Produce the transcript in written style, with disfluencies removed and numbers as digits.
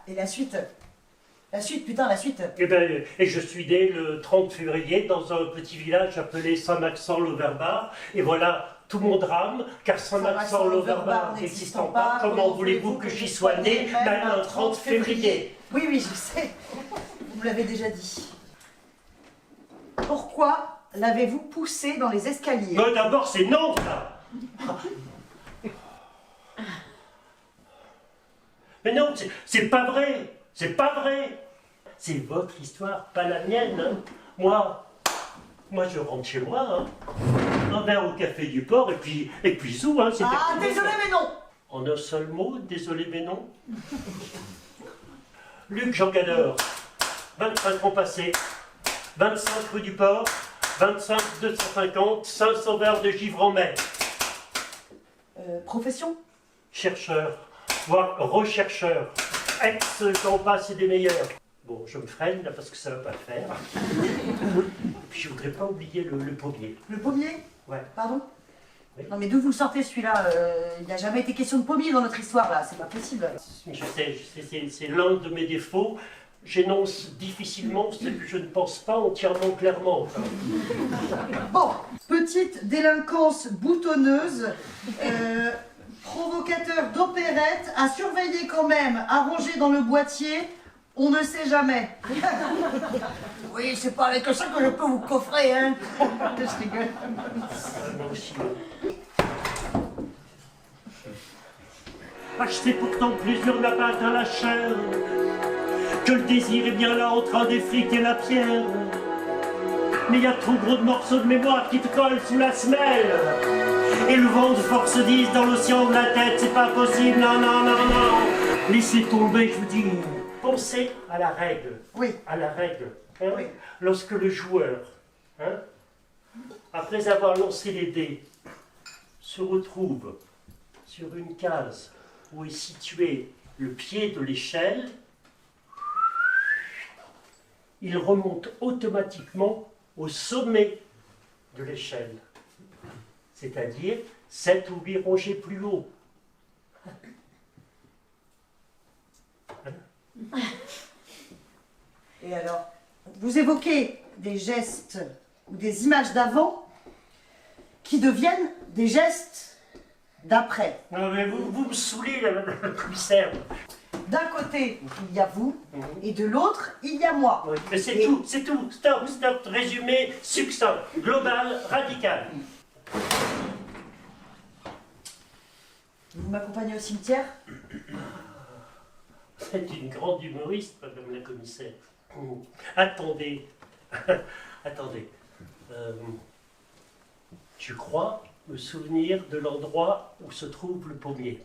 Et la suite? La suite, putain, la suite. Et je suis né le 30 février dans un petit village appelé Saint-Maxent-l'Auverbar. Et voilà tout mon drame, car Saint-Maxent-l'Auverbar n'existant pas, comment voulez-vous que j'y sois né, même un 30 février? Oui, oui, je sais. Vous me l'avez déjà dit. Pourquoi l'avez-vous poussé dans les escaliers? D'abord, c'est non, ça. Mais non, c'est pas vrai. C'est pas vrai. C'est votre histoire, pas la mienne. Hein. Moi, je rentre chez moi. Hein. Un verre au café du port, et puis sous. Hein, ah, désolé, mais non. En un seul mot, désolé, mais non. Luc Jean Gador, 25 ans passés, 25 rue du Port, 25 250, 500 verres de givre en mer. Profession? Chercheur, voire rechercheur. J'en passe et des meilleurs. Bon, je me freine là parce que ça ne va pas le faire. Et puis je voudrais pas oublier le pommier. Le pommier? Ouais. Pardon? Oui. Non mais d'où vous le sortez celui-là? Il n'a jamais été question de pommier dans notre histoire là, c'est pas possible. Je sais, c'est l'un de mes défauts. J'énonce difficilement ce que je ne pense pas entièrement clairement. Bon, petite délinquance boutonneuse, provocateur d'opérette, à surveiller quand même, à ranger dans le boîtier, on ne sait jamais. Oui, c'est pas avec ça que je peux vous coffrer, hein. Je rigole. Moi aussi. Acheter pourtant plusieurs lapins à la chair, que le désir est bien là en train d'effriter la pierre. Mais il y a trop gros de morceaux de mémoire qui te collent sous la semelle. Et le vent de force 10 dans l'océan de la tête, c'est pas possible, non, non, non, non. Laissez tomber, je vous dis. Pensez à la règle. Oui. À la règle. Hein, Oui. lorsque le joueur, hein, après avoir lancé les dés, se retrouve sur une case où est situé le pied de l'échelle, il remonte automatiquement au sommet de l'échelle, c'est-à-dire 7 ou 8 rangées plus haut. Et alors, vous évoquez des gestes ou des images d'avant qui deviennent des gestes d'après. Non mais vous me saoulez, le commissaire. D'un côté, il y a vous, et de l'autre, il y a moi. Oui, mais c'est tout, c'est tout. Stop, stop, résumé, succinct, global, radical. Vous m'accompagnez au cimetière? C'est une grande humoriste, madame la commissaire. Attendez, attendez. Je crois me souvenir de l'endroit où se trouve le pommier.